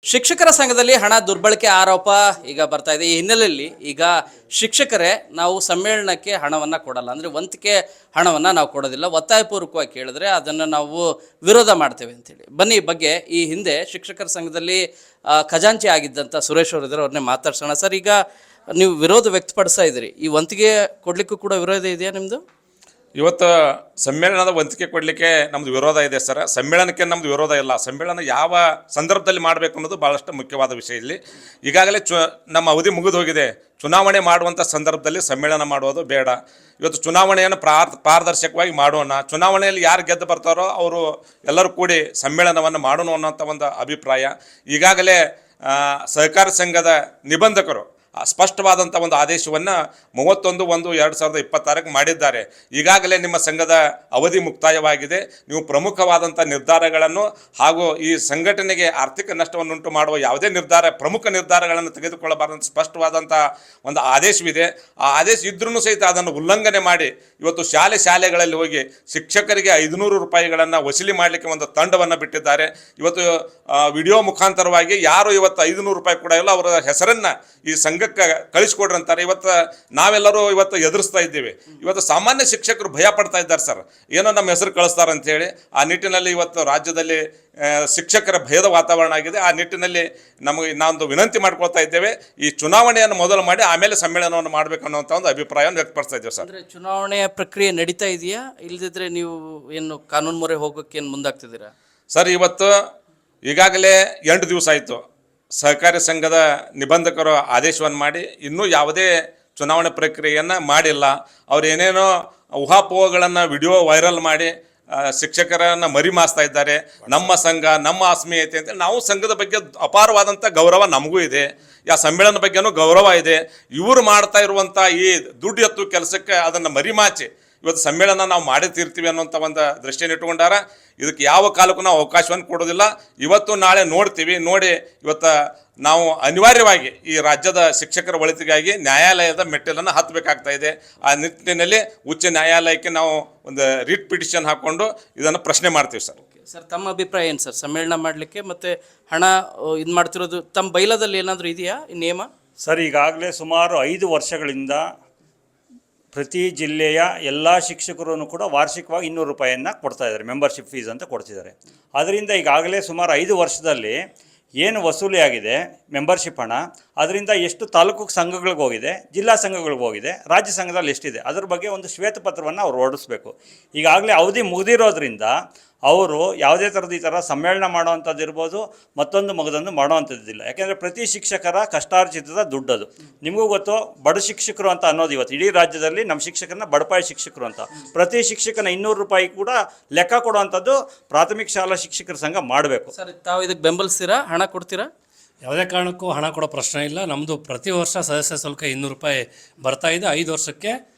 ಶಿಕ್ಷಕರ ಸಂಘದಲ್ಲಿ ಹಣ ದುರ್ಬಳಕೆ ಆರೋಪ ಈಗ ಬರ್ತಾ ಇದೆ. ಈ ಹಿನ್ನೆಲೆಯಲ್ಲಿ ಈಗ ಶಿಕ್ಷಕರೇ ನಾವು ಸಮ್ಮೇಳನಕ್ಕೆ ಹಣವನ್ನು ಕೊಡಲ್ಲ, ಅಂದರೆ ವಂತಿಕೆ ಹಣವನ್ನು ನಾವು ಕೊಡೋದಿಲ್ಲ, ಒತ್ತಾಯಪೂರ್ವಕವಾಗಿ ಕೇಳಿದ್ರೆ ಅದನ್ನು ನಾವು ವಿರೋಧ ಮಾಡ್ತೇವೆ ಅಂತೇಳಿ. ಬನ್ನಿ ಈ ಬಗ್ಗೆ ಈ ಹಿಂದೆ ಶಿಕ್ಷಕರ ಸಂಘದಲ್ಲಿ ಖಜಾಂಚಿ ಆಗಿದ್ದಂಥ ಸುರೇಶ್ ಅವರು ಇದ್ದಾರೆ, ಅವ್ರನ್ನೇ ಮಾತಾಡ್ಸೋಣ. ಸರ್, ಈಗ ನೀವು ವಿರೋಧ ವ್ಯಕ್ತಪಡಿಸ್ತಾ ಇದ್ದೀರಿ, ಈ ವಂತಿಗೆ ಕೊಡಲಿಕ್ಕೂ ಕೂಡ ವಿರೋಧ ಇದೆಯಾ ನಿಮ್ಮದು? ಇವತ್ತು ಸಮ್ಮೇಳನದ ವಂತಿಕೆ ಕೊಡಲಿಕ್ಕೆ ನಮ್ಮದು ವಿರೋಧ ಇದೆ ಸರ್. ಸಮ್ಮೇಳನಕ್ಕೆ ನಮ್ಮದು ವಿರೋಧ ಇಲ್ಲ. ಸಮ್ಮೇಳನ ಯಾವ ಸಂದರ್ಭದಲ್ಲಿ ಮಾಡಬೇಕು ಅನ್ನೋದು ಭಾಳಷ್ಟು ಮುಖ್ಯವಾದ ವಿಷಯ. ಇಲ್ಲಿ ಈಗಾಗಲೇ ನಮ್ಮ ಅವಧಿ ಮುಗಿದು ಹೋಗಿದೆ. ಚುನಾವಣೆ ಮಾಡುವಂಥ ಸಂದರ್ಭದಲ್ಲಿ ಸಮ್ಮೇಳನ ಮಾಡೋದು ಬೇಡ. ಇವತ್ತು ಚುನಾವಣೆಯನ್ನು ಪಾರದರ್ಶಕವಾಗಿ ಮಾಡೋಣ. ಚುನಾವಣೆಯಲ್ಲಿ ಯಾರು ಗೆದ್ದು ಬರ್ತಾರೋ ಅವರು ಎಲ್ಲರೂ ಕೂಡಿ ಸಮ್ಮೇಳನವನ್ನು ಮಾಡೋಣ ಅನ್ನೋಂಥ ಒಂದು ಅಭಿಪ್ರಾಯ. ಈಗಾಗಲೇ ಸಹಕಾರ ಸಂಘದ ನಿಬಂಧಕರು ಸ್ಪಷ್ಟವಾದಂಥ ಒಂದು ಆದೇಶವನ್ನು 31/1/2026 ಮಾಡಿದ್ದಾರೆ. ಈಗಾಗಲೇ ನಿಮ್ಮ ಸಂಘದ ಅವಧಿ ಮುಕ್ತಾಯವಾಗಿದೆ. ನೀವು ಪ್ರಮುಖವಾದಂಥ ನಿರ್ಧಾರಗಳನ್ನು ಹಾಗೂ ಈ ಸಂಘಟನೆಗೆ ಆರ್ಥಿಕ ನಷ್ಟವನ್ನುಂಟು ಮಾಡುವ ಯಾವುದೇ ಪ್ರಮುಖ ನಿರ್ಧಾರಗಳನ್ನು ತೆಗೆದುಕೊಳ್ಳಬಾರದಂಥ ಸ್ಪಷ್ಟವಾದಂಥ ಒಂದು ಆದೇಶವಿದೆ. ಆ ಆದೇಶ ಇದ್ರೂ ಸಹಿತ ಅದನ್ನು ಉಲ್ಲಂಘನೆ ಮಾಡಿ ಇವತ್ತು ಶಾಲೆಗಳಲ್ಲಿ ಹೋಗಿ ಶಿಕ್ಷಕರಿಗೆ 500 ರೂಪಾಯಿಗಳನ್ನು ವಸೂಲಿ ಮಾಡಲಿಕ್ಕೆ ಒಂದು ತಂಡವನ್ನು ಬಿಟ್ಟಿದ್ದಾರೆ. ಇವತ್ತು ವಿಡಿಯೋ ಮುಖಾಂತರವಾಗಿ ಯಾರು ಇವತ್ತು 500 ರೂಪಾಯಿ ಕೂಡ ಇಲ್ಲ, ಅವರ ಹೆಸರನ್ನು ಈ ಸಂಘಕ್ಕೆ ಕಳಿಸ್ಕೊಡ್ರಿ ಅಂತಾರೆ. ಇವತ್ತು ನಾವೆಲ್ಲರೂ ಇವತ್ತು ಎದುರಿಸ್ತಾ ಇದ್ದೀವಿ. ಇವತ್ತು ಸಾಮಾನ್ಯ ಶಿಕ್ಷಕರು ಭಯ ಪಡ್ತಾ ಇದ್ದಾರೆ ಸರ್, ಏನೋ ನಮ್ಮ ಹೆಸರು ಕಳಿಸ್ತಾರೆ ಅಂತೇಳಿ. ಆ ನಿಟ್ಟಿನಲ್ಲಿ ಇವತ್ತು ರಾಜ್ಯದಲ್ಲಿ ಶಿಕ್ಷಕರ ಭಯದ ವಾತಾವರಣ ಆಗಿದೆ. ಆ ನಿಟ್ಟಿನಲ್ಲಿ ನಾವೊಂದು ವಿನಂತಿ ಮಾಡ್ಕೊಳ್ತಾ ಇದ್ದೇವೆ, ಈ ಚುನಾವಣೆಯನ್ನು ಮೊದಲು ಮಾಡಿ ಆಮೇಲೆ ಸಮ್ಮೇಳನವನ್ನು ಮಾಡಬೇಕು ಅನ್ನೋಂಥ ಒಂದು ಅಭಿಪ್ರಾಯವನ್ನು ವ್ಯಕ್ತಪಡಿಸ್ತಾ ಇದ್ದೇವೆ ಸರ್. ಅಂದರೆ ಚುನಾವಣೆಯ ಪ್ರಕ್ರಿಯೆ ನಡೀತಾ ಇದೆಯಾ, ಇಲ್ಲದಿದ್ದರೆ ನೀವು ಏನು ಕಾನೂನು ಮೊರೆ ಹೋಗೋಕ್ಕೆ ಏನು ಮುಂದಾಗ್ತಿದ್ದೀರಾ? ಸರ್, ಇವತ್ತು ಈಗಾಗಲೇ 8 ದಿವಸ ಆಯಿತು ಸಹಕಾರಿ ಸಂಘದ ನಿಬಂಧಕರು ಆದೇಶವನ್ನು ಮಾಡಿ ಇನ್ನೂ ಯಾವುದೇ ಚುನಾವಣೆ ಪ್ರಕ್ರಿಯೆಯನ್ನು ಮಾಡಿಲ್ಲ. ಅವ್ರು ಏನೇನೋ ಊಹಾಪೋಹಗಳನ್ನು ವಿಡಿಯೋ ವೈರಲ್ ಮಾಡಿ ಶಿಕ್ಷಕರನ್ನು ಮರಿಮಾಸ್ತಾ ಇದ್ದಾರೆ. ನಮ್ಮ ಸಂಘ, ನಮ್ಮ ಆತ್ಮೀಯತೆ ಅಂತೇಳಿ. ನಾವು ಸಂಘದ ಬಗ್ಗೆ ಅಪಾರವಾದಂಥ ಗೌರವ ನಮಗೂ ಇದೆ, ಸಮ್ಮೇಳನ ಬಗ್ಗೆನೂ ಗೌರವ ಇದೆ. ಇವರು ಮಾಡ್ತಾ ಇರುವಂಥ ಈ ದುಡ್ಡು ಎತ್ತು ಕೆಲಸಕ್ಕೆ ಅದನ್ನು ಮರಿಮಾಚಿ ಇವತ್ತು ಸಮ್ಮೇಳನ ನಾವು ಮಾಡೇ ತೀರ್ತೀವಿ ಅನ್ನೋಂಥ ಒಂದು ದೃಷ್ಟಿಯನ್ನು ಇಟ್ಕೊಂಡಾರ. ಇದಕ್ಕೆ ಯಾವ ಕಾಲಕ್ಕೂ ನಾವು ಅವಕಾಶವನ್ನು ಕೊಡೋದಿಲ್ಲ. ಇವತ್ತು ನಾಳೆ ನೋಡ್ತೀವಿ. ನೋಡಿ ಇವತ್ತು ನಾವು ಅನಿವಾರ್ಯವಾಗಿ ಈ ರಾಜ್ಯದ ಶಿಕ್ಷಕರ ಒಳಿತಿಗಾಗಿ ನ್ಯಾಯಾಲಯದ ಮೆಟ್ಟಿಲನ್ನು ಹತ್ತಬೇಕಾಗ್ತಾ ಇದೆ. ಆ ನಿಟ್ಟಿನಲ್ಲಿ ಉಚ್ಚ ನ್ಯಾಯಾಲಯಕ್ಕೆ ನಾವು ಒಂದು ರಿಟ್ ಪಿಟಿಷನ್ ಹಾಕ್ಕೊಂಡು ಇದನ್ನು ಪ್ರಶ್ನೆ ಮಾಡ್ತೀವಿ ಸರ್. ಸರ್, ತಮ್ಮ ಅಭಿಪ್ರಾಯ ಏನು ಸರ್? ಸಮ್ಮೇಳನ ಮಾಡಲಿಕ್ಕೆ ಮತ್ತು ಹಣ ಇದು ಮಾಡ್ತಿರೋದು ತಮ್ಮ ಬೈಲದಲ್ಲಿ ಏನಾದರೂ ಇದೆಯಾ ಈ ನಿಯಮ? ಸರ್, ಈಗಾಗಲೇ ಸುಮಾರು 5 ವರ್ಷಗಳಿಂದ ಪ್ರತಿ ಜಿಲ್ಲೆಯ ಎಲ್ಲ ಶಿಕ್ಷಕರು ಕೂಡ ವಾರ್ಷಿಕವಾಗಿ 200 ರೂಪಾಯಿಯನ್ನು ಕೊಡ್ತಾ ಇದ್ದಾರೆ, ಮೆಂಬರ್ಶಿಪ್ ಫೀಸ್ ಅಂತ ಕೊಡ್ತಿದ್ದಾರೆ. ಅದರಿಂದ ಈಗಾಗಲೇ ಸುಮಾರು 5 ವರ್ಷದಲ್ಲಿ ಏನು ವಸೂಲಿ ಆಗಿದೆ ಮೆಂಬರ್ಶಿಪ್ ಹಣ, ಅದರಿಂದ ಎಷ್ಟು ತಾಲೂಕು ಸಂಘಗಳಿಗೆ ಹೋಗಿದೆ, ಜಿಲ್ಲಾ ಸಂಘಗಳಿಗೆ ಹೋಗಿದೆ, ರಾಜ್ಯ ಸಂಘದಲ್ಲಿ ಎಷ್ಟಿದೆ, ಅದ್ರ ಬಗ್ಗೆ ಒಂದು ಶ್ವೇತಪತ್ರವನ್ನು ಅವ್ರು ಹೊರಡಿಸ್ಬೇಕು. ಈಗಾಗಲೇ ಅವಧಿ ಮುಗಿದಿರೋದ್ರಿಂದ ಅವರು ಯಾವುದೇ ಥರದ ಈ ಥರ ಸಮ್ಮೇಳನ ಮಾಡೋವಂಥದ್ದು ಇರ್ಬೋದು, ಮಗದೊಂದು ಮಾಡೋವಂಥದ್ದಿಲ್ಲ. ಯಾಕೆಂದರೆ ಪ್ರತಿ ಶಿಕ್ಷಕರ ಕಷ್ಟಾರ್ಜಿತದ ದುಡ್ಡದು. ನಿಮಗೂ ಗೊತ್ತು, ಬಡ ಶಿಕ್ಷಕರು ಅಂತ ಅನ್ನೋದು ಇವತ್ತು ಇಡೀ ರಾಜ್ಯದಲ್ಲಿ ನಮ್ಮ ಶಿಕ್ಷಕರನ್ನ ಬಡಪಾಯಿ ಶಿಕ್ಷಕರು ಅಂತ. ಪ್ರತಿ ಶಿಕ್ಷಕನ 200 ರೂಪಾಯಿ ಕೂಡ ಲೆಕ್ಕ ಕೊಡುವಂಥದ್ದು ಪ್ರಾಥಮಿಕ ಶಾಲಾ ಶಿಕ್ಷಕರ ಸಂಘ ಮಾಡಬೇಕು. ಸರ್, ತಾವು ಇದಕ್ಕೆ ಬೆಂಬಲಿಸ್ತೀರಾ? ಹಣ ಕೊಡ್ತೀರಾ? ಯಾವುದೇ ಕಾರಣಕ್ಕೂ ಹಣ ಕೊಡೋ ಪ್ರಶ್ನೆ ಇಲ್ಲ. ನಮ್ಮದು ಪ್ರತಿ ವರ್ಷ ಸದಸ್ಯ ಶುಲ್ಕ 200 ರೂಪಾಯಿ ಬರ್ತಾಯಿದೆ. 5 ವರ್ಷಕ್ಕೆ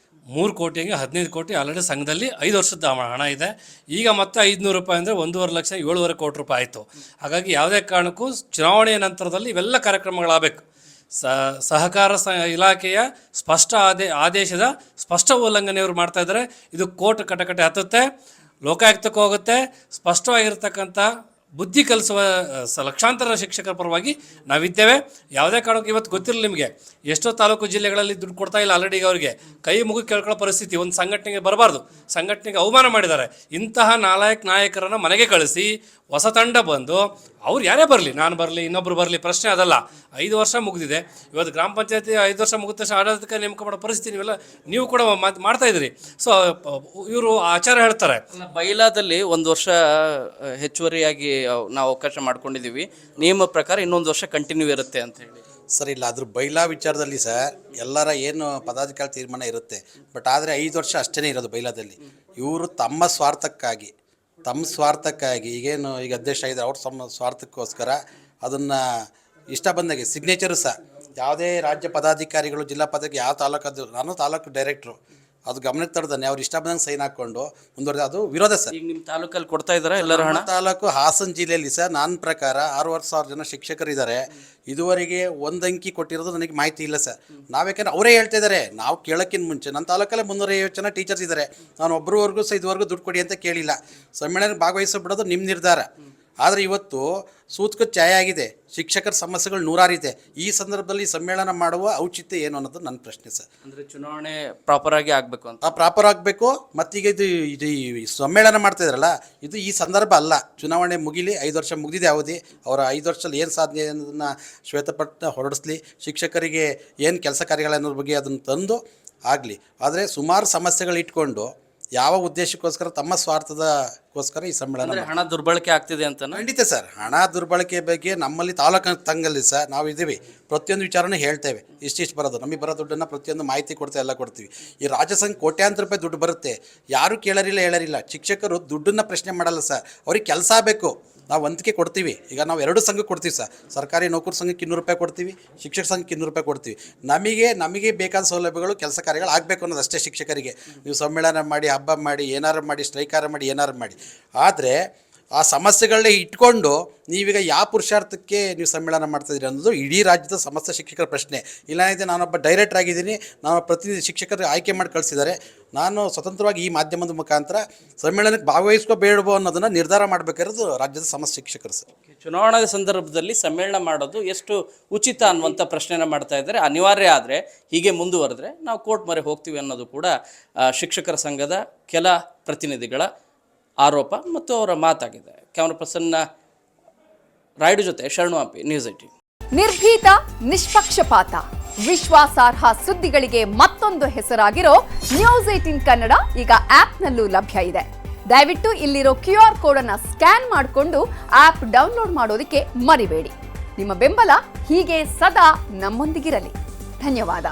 3 ಕೋಟಿಗೆ 15 ಕೋಟಿ ಆಲ್ರೆಡಿ ಸಂಘದಲ್ಲಿ 5 ವರ್ಷದ ಹಣ ಇದೆ. ಈಗ ಮತ್ತೆ 500 ರೂಪಾಯಿ ಅಂದರೆ 1.5 ಲಕ್ಷ 7.5 ಕೋಟಿ ರೂಪಾಯಿ ಆಯಿತು. ಹಾಗಾಗಿ ಯಾವುದೇ ಕಾರಣಕ್ಕೂ ಚುನಾವಣೆಯ ನಂತರದಲ್ಲಿ ಇವೆಲ್ಲ ಕಾರ್ಯಕ್ರಮಗಳಾಗಬೇಕು. ಸಹಕಾರ ಇಲಾಖೆಯ ಸ್ಪಷ್ಟ ಆದೇಶದ ಸ್ಪಷ್ಟ ಉಲ್ಲಂಘನೆಯವರು ಮಾಡ್ತಾ ಇದ್ದಾರೆ. ಇದು ಕೋರ್ಟ್ ಕಟಕಟೆ ಹತ್ತುತ್ತೆ, ಲೋಕಾಯುಕ್ತಕ್ಕೆ ಹೋಗುತ್ತೆ. ಸ್ಪಷ್ಟವಾಗಿರ್ತಕ್ಕಂಥ ಬುದ್ಧಿ ಕಲಿಸುವ ಲಕ್ಷಾಂತರ ಶಿಕ್ಷಕರ ಪರವಾಗಿ ನಾವಿದ್ದೇವೆ. ಯಾವುದೇ ಕಾರಣಕ್ಕೂ ಇವತ್ತು ಗೊತ್ತಿರಲಿಲ್ಲ ನಿಮಗೆ, ಎಷ್ಟೋ ತಾಲೂಕು ಜಿಲ್ಲೆಗಳಲ್ಲಿ ದುಡ್ಡು ಕೊಡ್ತಾ ಇಲ್ಲ. ಆಲ್ರೆಡಿ ಈಗ ಅವರಿಗೆ ಕೈ ಮುಗಿ ಕೇಳ್ಕೊಳ್ಳೋ ಪರಿಸ್ಥಿತಿ. ಒಂದು ಸಂಘಟನೆಗೆ ಬರಬಾರ್ದು, ಸಂಘಟನೆಗೆ ಅವಮಾನ ಮಾಡಿದ್ದಾರೆ. ಇಂತಹ ನಾಯಕರನ್ನು ಮನೆಗೆ ಕಳಿಸಿ ಹೊಸ ತಂಡ ಬಂದು ಅವ್ರು ಯಾರೇ ಬರಲಿ, ನಾನು ಬರಲಿ, ಇನ್ನೊಬ್ರು ಬರಲಿ, ಪ್ರಶ್ನೆ ಅದಲ್ಲ. 5 ವರ್ಷ ಮುಗಿದಿದೆ. ಇವತ್ತು ಗ್ರಾಮ ಪಂಚಾಯತಿ 5 ವರ್ಷ ಮುಗಿದ ತಕ್ಷಣ ಆಡಳಿತಕ್ಕೆ ನೇಮಕ ಮಾಡೋ ಪರಿಸ್ಥಿತಿ ನೀವೆಲ್ಲ ನೀವು ಕೂಡ ಮಾಡ್ತಾ ಇದ್ದೀರಿ. ಸೊ ಇವರು ಆಚಾರ ಹೇಳ್ತಾರೆ. ಬೈಲಾದಲ್ಲಿ 1 ವರ್ಷ ಹೆಚ್ಚುವರಿಯಾಗಿ ನಾವು ಅವಕಾಶ ಮಾಡ್ಕೊಂಡಿದ್ದೀವಿ, ನಿಯಮ ಪ್ರಕಾರ ಇನ್ನೊಂದು ವರ್ಷ ಕಂಟಿನ್ಯೂ ಇರುತ್ತೆ ಅಂತ ಹೇಳಿ. ಸರ್, ಇಲ್ಲ, ಅದ್ರ ಬೈಲಾ ವಿಚಾರದಲ್ಲಿ ಸರ್ ಎಲ್ಲರ ಏನು ಪದಾಧಿಕಾರಿ ತೀರ್ಮಾನ ಇರುತ್ತೆ. ಬಟ್ ಆದರೆ 5 ವರ್ಷ ಅಷ್ಟೇ ಇರೋದು ಬೈಲಾದಲ್ಲಿ. ಇವರು ತಮ್ಮ ಸ್ವಾರ್ಥಕ್ಕಾಗಿ ಈಗೇನು ಈಗ ಅಧ್ಯಕ್ಷ ಆಗಿದ್ದಾರೆ, ಅವ್ರ ಸ್ವಾರ್ಥಕ್ಕೋಸ್ಕರ ಅದನ್ನು ಇಷ್ಟ ಬಂದಾಗೆ ಸಿಗ್ನೇಚರು ಸಹ ಯಾವುದೇ ರಾಜ್ಯ ಪದಾಧಿಕಾರಿಗಳು, ಜಿಲ್ಲಾ ಪದಾಧಿಕಾರಿ, ಯಾವ ತಾಲೂಕದ್ದು, ನಾನು ತಾಲೂಕು ಡೈರೆಕ್ಟ್ರು, ಅದು ಗಮನಕ್ಕೆ ತರ್ದಾನೆ ಅವ್ರು ಇಷ್ಟ ಬಂದಂಗೆ ಸೈನ್ ಹಾಕ್ಕೊಂಡು ಮುಂದುವರೆದ, ಅದು ವಿರೋಧ ಸರ್. ಈಗ ನಿಮ್ಮ ತಾಲೂಕಲ್ಲಿ ಕೊಡ್ತಾ ಇದ್ದಾರೆ ಎಲ್ಲರ ಹಣ? ತಾಲೂಕು ಹಾಸನ ಜಿಲ್ಲೆಯಲ್ಲಿ ಸರ್ ನನ್ನ ಪ್ರಕಾರ 6,000 ಜನ ಶಿಕ್ಷಕರಿದ್ದಾರೆ. ಇದುವರೆಗೆ ಒಂದು ಅಂಕಿ ಕೊಟ್ಟಿರೋದು ನನಗೆ ಮಾಹಿತಿ ಇಲ್ಲ ಸರ್. ನಾವೇಕಂದ್ರೆ ಅವರೇ ಹೇಳ್ತಾ ಇದ್ದಾರೆ, ನಾವು ಕೇಳೋಕ್ಕಿಂತ ಮುಂಚೆ ನನ್ನ ತಾಲೂಕಲ್ಲೇ 350 ಜನ ಟೀಚರ್ಸ್ ಇದ್ದಾರೆ. ನಾನು ಒಬ್ಬರವರೆಗೂ ಸಹ ಇದುವರೆಗೂ ದುಡ್ಡು ಕೊಡಿ ಅಂತ ಕೇಳಿಲ್ಲ. ಸಮ್ಮೇಳನ ಭಾಗವಹಿಸೋ ಬಿಡೋದು ನಿಮ್ಮ ನಿರ್ಧಾರ. ಆದರೆ ಇವತ್ತು ಸೂತ್ಕ ಛಾಯ ಆಗಿದೆ, ಶಿಕ್ಷಕರ ಸಮಸ್ಯೆಗಳು ನೂರಾರಿದೆ. ಈ ಸಂದರ್ಭದಲ್ಲಿ ಸಮ್ಮೇಳನ ಮಾಡುವ ಔಚಿತ್ಯ ಏನು ಅನ್ನೋದು ನನ್ನ ಪ್ರಶ್ನೆ ಸರ್. ಅಂದರೆ ಚುನಾವಣೆ ಪ್ರಾಪರ್ ಆಗಿ ಆಗಬೇಕು ಅಂತ. ಪ್ರಾಪರ್ ಆಗಬೇಕು. ಮತ್ತೀಗ ಇದು ಈ ಸಮ್ಮೇಳನ ಮಾಡ್ತಾ ಇದ್ರಲ್ಲ, ಇದು ಈ ಸಂದರ್ಭ ಅಲ್ಲ. ಚುನಾವಣೆ ಮುಗಿಲಿ, 5 ವರ್ಷ ಮುಗಿದಿದೆ ಅವಧಿ. ಅವರ 5 ವರ್ಷದಲ್ಲಿ ಏನು ಸಾಧನೆ ಅನ್ನೋದನ್ನು ಶ್ವೇತಪಟ್ಟ ಹೊರಡಿಸ್ಲಿ, ಶಿಕ್ಷಕರಿಗೆ ಏನು ಕೆಲಸ ಕಾರ್ಯಗಳ ಅನ್ನೋದ್ರ ಬಗ್ಗೆ ಅದನ್ನು ತಂದು ಆಗಲಿ. ಆದರೆ ಸುಮಾರು ಸಮಸ್ಯೆಗಳು ಇಟ್ಕೊಂಡು ಯಾವ ಉದ್ದೇಶಕ್ಕೋಸ್ಕರ ತಮ್ಮ ಸ್ವಾರ್ಥದಕ್ಕೋಸ್ಕರ ಈ ಸಮ್ಮೇಳನ ಅಂದರೆ ಹಣ ದುರ್ಬಳಕೆ ಆಗ್ತಿದೆ ಅಂತ. ಖಂಡಿತ ಸರ್. ಹಣ ದುರ್ಬಳಕೆ ಬಗ್ಗೆ ನಮ್ಮಲ್ಲಿ ತಾಲೂಕು ತಂಗಲ್ಲಿ ಸರ್ ನಾವು ಇದ್ದೀವಿ, ಪ್ರತಿಯೊಂದು ವಿಚಾರನೂ ಹೇಳ್ತೇವೆ. ಇಷ್ಟಿಷ್ಟು ಬರೋದು, ನಮಗೆ ಬರೋ ದುಡ್ಡನ್ನು ಪ್ರತಿಯೊಂದು ಮಾಹಿತಿ ಕೊಡ್ತೇವೆ, ಎಲ್ಲ ಕೊಡ್ತೀವಿ. ಈ ರಾಜ್ಯ ಸಂಘ ಕೋಟ್ಯಾಂತರ ರೂಪಾಯಿ ದುಡ್ಡು ಬರುತ್ತೆ, ಯಾರೂ ಕೇಳರಿಲ್ಲ ಹೇಳರಿಲ್ಲ. ಶಿಕ್ಷಕರು ದುಡ್ಡನ್ನು ಪ್ರಶ್ನೆ ಮಾಡಲ್ಲ ಸರ್, ಅವ್ರಿಗೆ ಕೆಲಸ ಬೇಕು. ನಾವು ವಂತಿಕೆ ಕೊಡ್ತೀವಿ. ಈಗ ನಾವು 2 ಸಂಘಕ್ಕೆ ಕೊಡ್ತೀವಿ ಸರ್. ಸರ್ಕಾರಿ ನೌಕರ ಸಂಘಕ್ಕೆ 200 ರೂಪಾಯಿ ಕೊಡ್ತೀವಿ, ಶಿಕ್ಷಕ ಸಂಘಕ್ಕೆ 200 ರೂಪಾಯಿ ಕೊಡ್ತೀವಿ. ನಮಗೆ ಬೇಕಾದ ಸೌಲಭ್ಯಗಳು, ಕೆಲಸ ಕಾರ್ಯಗಳು ಆಗಬೇಕು ಅನ್ನೋದು ಅಷ್ಟೇ ಶಿಕ್ಷಕರಿಗೆ. ನೀವು ಸಮ್ಮೇಳನ ಮಾಡಿ, ಹಬ್ಬ ಮಾಡಿ, ಏನಾರು ಮಾಡಿ, ಸ್ಟ್ರೈಕಾರ ಮಾಡಿ, ಏನಾರು ಮಾಡಿ, ಆದರೆ ಆ ಸಮಸ್ಯೆಗಳನ್ನೇ ಇಟ್ಕೊಂಡು ನೀವೀಗ ಯಾವ ಪುರುಷಾರ್ಥಕ್ಕೆ ನೀವು ಸಮ್ಮೇಳನ ಮಾಡ್ತಾಯಿದ್ದೀರಿ ಅನ್ನೋದು ಇಡೀ ರಾಜ್ಯದ ಸಮಸ್ತ ಶಿಕ್ಷಕರ ಪ್ರಶ್ನೆ. ಇಲ್ಲಾಂದರೆ ನಾನೊಬ್ಬ ಡೈರೆಕ್ಟರ್ ಆಗಿದ್ದೀನಿ, ನಾನು ಪ್ರತಿನಿಧಿ ಶಿಕ್ಷಕರು ಆಯ್ಕೆ ಮಾಡಿ ಕಳಿಸಿದ್ದಾರೆ. ನಾನು ಸ್ವತಂತ್ರವಾಗಿ ಈ ಮಾಧ್ಯಮದ ಮುಖಾಂತರ ಸಮ್ಮೇಳನಕ್ಕೆ ಭಾಗವಹಿಸ್ಕೋಬೇಡವೋ ಅನ್ನೋದನ್ನು ನಿರ್ಧಾರ ಮಾಡಬೇಕಾಗಿರೋದು ರಾಜ್ಯದ ಸಮಸ್ತ ಶಿಕ್ಷಕರು ಸರ್. ಚುನಾವಣಾ ಸಂದರ್ಭದಲ್ಲಿ ಸಮ್ಮೇಳನ ಮಾಡೋದು ಎಷ್ಟು ಉಚಿತ ಅನ್ನುವಂಥ ಪ್ರಶ್ನೆನ ಮಾಡ್ತಾ ಇದ್ದಾರೆ. ಅನಿವಾರ್ಯ ಆದರೆ ಹೀಗೆ ಮುಂದುವರೆದ್ರೆ ನಾವು ಕೋರ್ಟ್ ಮೊರೆ ಹೋಗ್ತೀವಿ ಅನ್ನೋದು ಕೂಡ ಶಿಕ್ಷಕರ ಸಂಘದ ಕೆಲ ಪ್ರತಿನಿಧಿಗಳ ಆರೋಪ ಮತ್ತು ಅವರ ಮಾತಾಗಿದೆ. ಕ್ಯಾಮರಾ ಪರ್ಸನ್ ರಾಯ್ಡು ಜೊತೆ ಶರಣು ಹಂಪಿ, ನ್ಯೂಸ್ 18. ನಿರ್ಭೀತ, ನಿಷ್ಪಕ್ಷಪಾತ, ವಿಶ್ವಾಸಾರ್ಹ ಸುದ್ದಿಗಳಿಗೆ ಮತ್ತೊಂದು ಹೆಸರಾಗಿರೋ ನ್ಯೂಸ್ 18 ಕನ್ನಡ ಈಗ ಆಪ್ನಲ್ಲೂ ಲಭ್ಯ ಇದೆ. ದಯವಿಟ್ಟು ಇಲ್ಲಿರೋ QR ಕೋಡ್ ಅನ್ನು ಸ್ಕ್ಯಾನ್ ಮಾಡಿಕೊಂಡು ಆಪ್ ಡೌನ್ಲೋಡ್ ಮಾಡೋದಕ್ಕೆ ಮರಿಬೇಡಿ. ನಿಮ್ಮ ಬೆಂಬಲ ಹೀಗೆ ಸದಾ ನಮ್ಮೊಂದಿಗಿರಲಿ. ಧನ್ಯವಾದ.